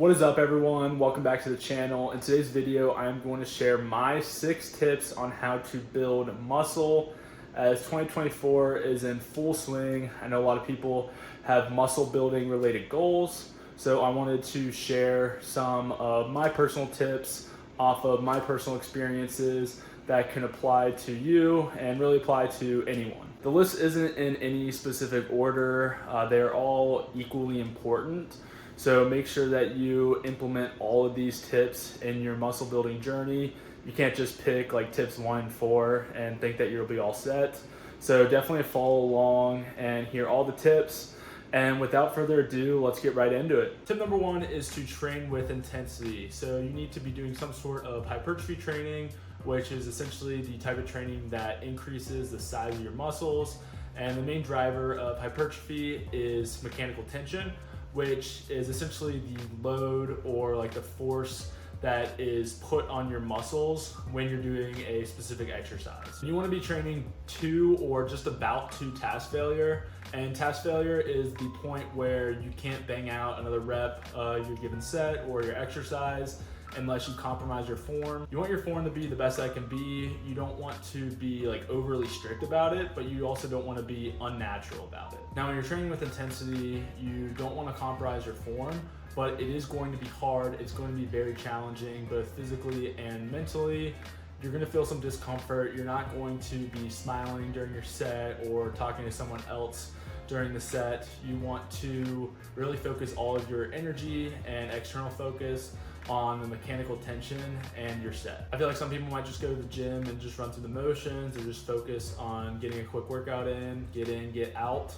What is up, everyone? Welcome back to the channel. In today's video, I'm going to share my 6 tips on how to build muscle as 2024 is in full swing. I know a lot of people have muscle building related goals, so I wanted to share some of my personal tips off of my personal experiences that can apply to you and really apply to anyone. The list isn't in any specific order. They're all equally important. So make sure that you implement all of these tips in your muscle building journey. You can't just pick like tips 1 and 4 and think that you'll be all set. So definitely follow along and hear all the tips. And without further ado, let's get right into it. Tip number 1 is to train with intensity. So you need to be doing some sort of hypertrophy training, which is essentially the type of training that increases the size of your muscles. And the main driver of hypertrophy is mechanical tension, which is essentially the load or like the force that is put on your muscles when you're doing a specific exercise. You want to be training to or just about to task failure, and task failure is the point where you can't bang out another rep your given set or your exercise unless you compromise your form. You want your form to be the best that it can be. You don't want to be like overly strict about it, but you also don't want to be unnatural about it. Now, when you're training with intensity, you don't want to compromise your form, but it is going to be hard. It's going to be very challenging, both physically and mentally. You're going to feel some discomfort. You're not going to be smiling during your set or talking to someone else during the set. You want to really focus all of your energy and external focus on the mechanical tension and your set. I feel like some people might just go to the gym and just run through the motions or just focus on getting a quick workout in, get in, get out.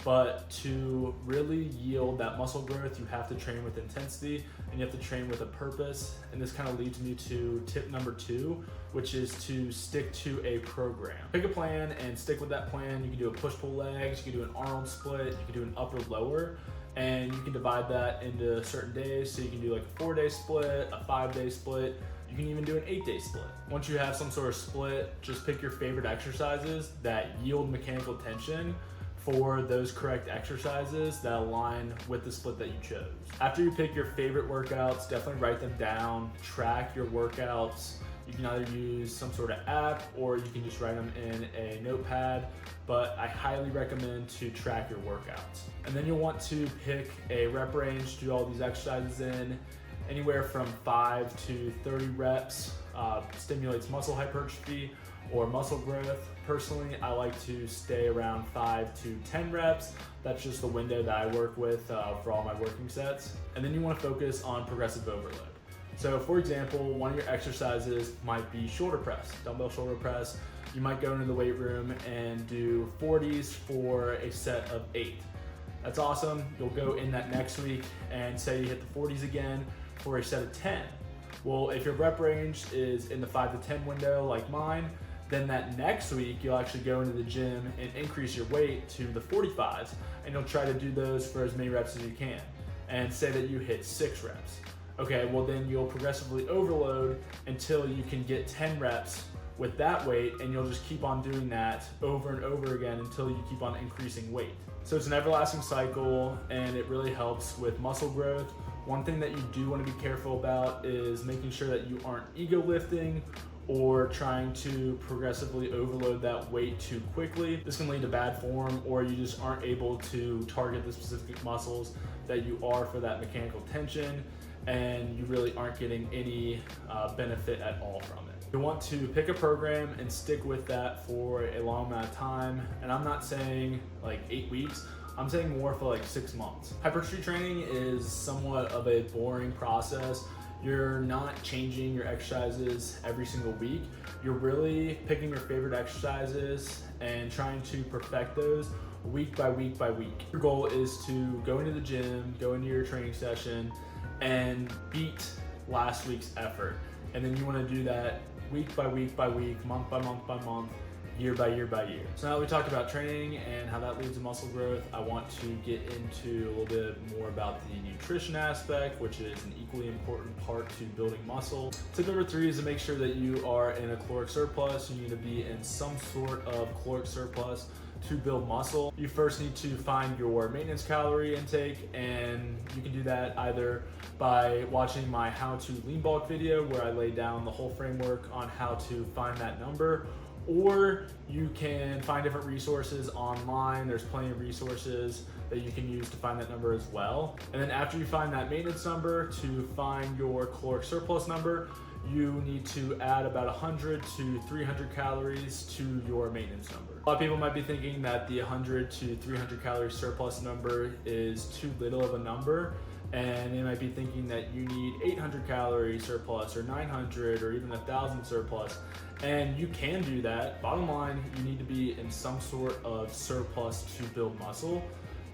But to really yield that muscle growth, you have to train with intensity and you have to train with a purpose. And this kind of leads me to tip number 2, which is to stick to a program. Pick a plan and stick with that plan. You can do a push-pull legs, you can do an Arnold split, you can do an upper-lower, and you can divide that into certain days. So you can do like a 4-day split, a 5-day split, you can even do an 8-day split. Once you have some sort of split, just pick your favorite exercises that yield mechanical tension for those correct exercises that align with the split that you chose. After you pick your favorite workouts, definitely write them down, track your workouts. You can either use some sort of app or you can just write them in a notepad, but I highly recommend to track your workouts. And then you'll want to pick a rep range to do all these exercises in. Anywhere from 5 to 30 reps stimulates muscle hypertrophy or muscle growth. Personally, I like to stay around 5 to 10 reps. That's just the window that I work with for all my working sets. And then you want to focus on progressive overload. So for example, one of your exercises might be shoulder press, dumbbell shoulder press. You might go into the weight room and do 40s for a set of 8. That's awesome. You'll go in that next week and say you hit the 40s again for a set of 10. Well, if your rep range is in the 5 to 10 window like mine, then that next week you'll actually go into the gym and increase your weight to the 45s, and you'll try to do those for as many reps as you can, and say that you hit 6 reps. Okay, well then you'll progressively overload until you can get 10 reps with that weight, and you'll just keep on doing that over and over again until you keep on increasing weight. So it's an everlasting cycle, and it really helps with muscle growth. One thing that you do want to be careful about is making sure that you aren't ego lifting or trying to progressively overload that weight too quickly. This can lead to bad form, or you just aren't able to target the specific muscles that you are for that mechanical tension, and you really aren't getting any benefit at all from it. You want to pick a program and stick with that for a long amount of time. And I'm not saying like 8 weeks, I'm saying more for like 6 months. Hypertrophy training is somewhat of a boring process. You're not changing your exercises every single week. You're really picking your favorite exercises and trying to perfect those week by week by week. Your goal is to go into the gym, go into your training session, and beat last week's effort. And then you want to do that week by week by week, month by month by month, year by year by year. So now that we talked about training and how that leads to muscle growth, I want to get into a little bit more about the nutrition aspect, which is an equally important part to building muscle. Tip number 3 is to make sure that you are in a caloric surplus. You need to be in some sort of caloric surplus to build muscle, you first need to find your maintenance calorie intake, and you can do that either by watching my how to lean bulk video where I lay down the whole framework on how to find that number, or you can find different resources online. There's plenty of resources that you can use to find that number as well. And then after you find that maintenance number, to find your caloric surplus number, you need to add about 100 to 300 calories to your maintenance number. A lot of people might be thinking that the 100 to 300 calorie surplus number is too little of a number, and they might be thinking that you need 800 calorie surplus or 900 or even 1,000 surplus. And you can do that. Bottom line, you need to be in some sort of surplus to build muscle.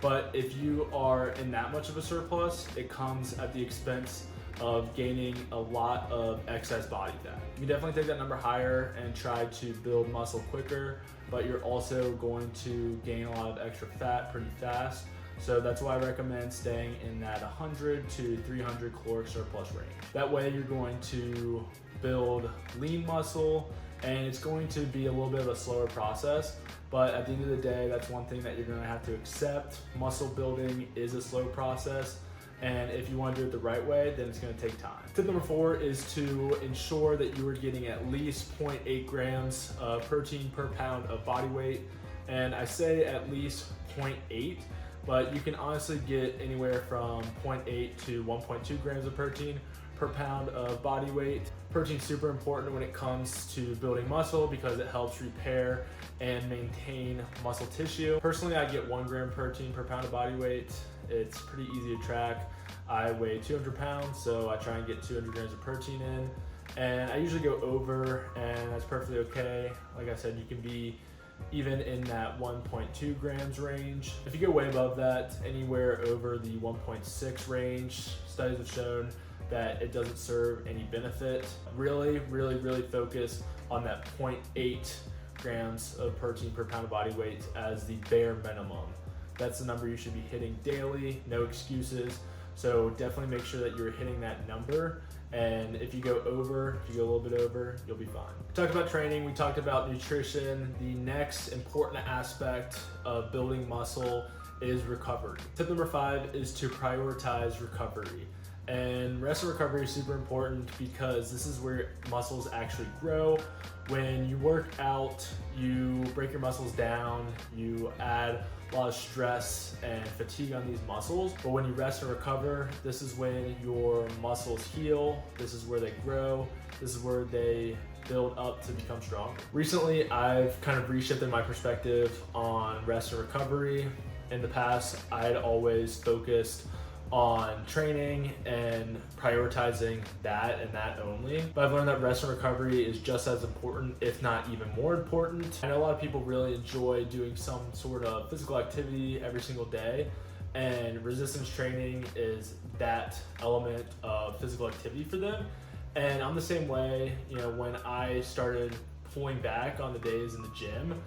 But if you are in that much of a surplus, it comes at the expense of gaining a lot of excess body fat. You can definitely take that number higher and try to build muscle quicker, but you're also going to gain a lot of extra fat pretty fast. So that's why I recommend staying in that 100 to 300 caloric surplus range. That way you're going to build lean muscle, and it's going to be a little bit of a slower process, but at the end of the day, that's one thing that you're gonna have to accept. Muscle building is a slow process, and if you want to do it the right way, then it's going to take time. Tip number 4 is to ensure that you are getting at least 0.8 grams of protein per pound of body weight. And I say at least 0.8, but you can honestly get anywhere from 0.8 to 1.2 grams of protein per pound of body weight. Protein's super important when it comes to building muscle because it helps repair and maintain muscle tissue. Personally, I get 1 gram protein per pound of body weight. It's pretty easy to track. I weigh 200 pounds, so I try and get 200 grams of protein in. And I usually go over, and that's perfectly okay. Like I said, you can be even in that 1.2 grams range. If you go way above that, anywhere over the 1.6 range, studies have shown that it doesn't serve any benefit. Really focus on that 0.8 grams of protein per pound of body weight as the bare minimum. That's the number you should be hitting daily, no excuses. So definitely make sure that you're hitting that number. And if you go over, if you go a little bit over, you'll be fine. We talked about training, we talked about nutrition. The next important aspect of building muscle is recovery. Tip number 5 is to prioritize recovery. And rest and recovery is super important because this is where muscles actually grow. When you work out, you break your muscles down, you add a lot of stress and fatigue on these muscles. But when you rest and recover, this is when your muscles heal, this is where they grow, this is where they build up to become stronger. Recently, I've kind of reshifted my perspective on rest and recovery. In the past, I had always focused on training and prioritizing that and that only. But I've learned that rest and recovery is just as important, if not even more important. I know a lot of people really enjoy doing some sort of physical activity every single day, and resistance training is that element of physical activity for them. And I'm the same way. You know, when I started pulling back on the days in the gym,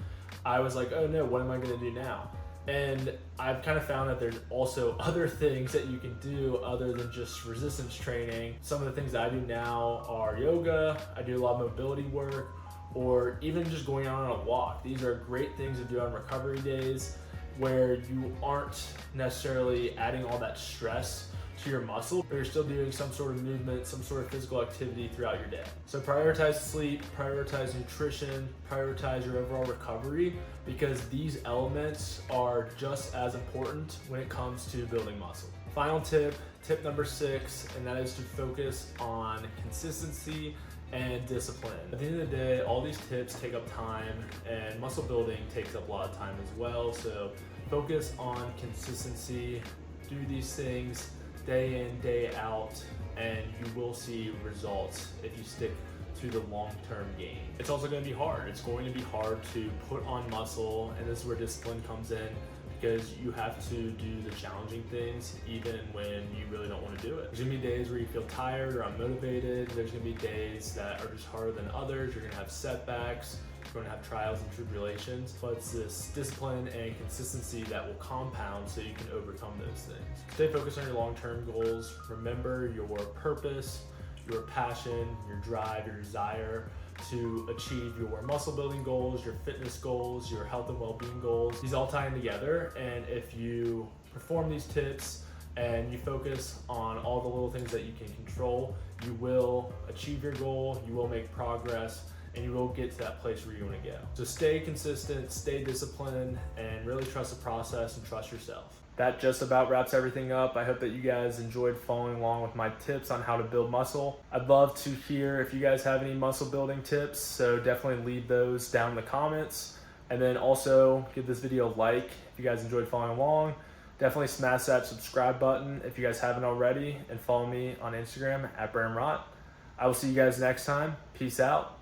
I was like, oh no, what am I gonna do now? And I've kind of found that there's also other things that you can do other than just resistance training. Some of the things that I do now are yoga, I do a lot of mobility work, or even just going out on a walk. These are great things to do on recovery days where you aren't necessarily adding all that stress to your muscle, but you're still doing some sort of movement, some sort of physical activity throughout your day. So prioritize sleep, prioritize nutrition, prioritize your overall recovery, because these elements are just as important when it comes to building muscle. Final tip, tip number 6, and that is to focus on consistency and discipline. At the end of the day, all these tips take up time, and muscle building takes up a lot of time as well. So focus on consistency, do these things day in, day out, and you will see results if you stick to the long-term game. It's also going to be hard. It's going to be hard to put on muscle, and this is where discipline comes in, because you have to do the challenging things even when you really don't want to do it. There's going to be days where you feel tired or unmotivated. There's going to be days that are just harder than others. You're going to have setbacks. You're going to have trials and tribulations, but it's this discipline and consistency that will compound so you can overcome those things. Stay focused on your long-term goals. Remember your purpose, your passion, your drive, your desire to achieve your muscle building goals, your fitness goals, your health and well-being goals. These all tie in together, and if you perform these tips and you focus on all the little things that you can control, you will achieve your goal, you will make progress, and you will get to that place where you want to go. So stay consistent, stay disciplined, and really trust the process and trust yourself. That just about wraps everything up. I hope that you guys enjoyed following along with my tips on how to build muscle. I'd love to hear if you guys have any muscle building tips, so definitely leave those down in the comments. And then also give this video a like if you guys enjoyed following along. Definitely smash that subscribe button if you guys haven't already, and follow me on Instagram at BrandonRott. I will see you guys next time. Peace out.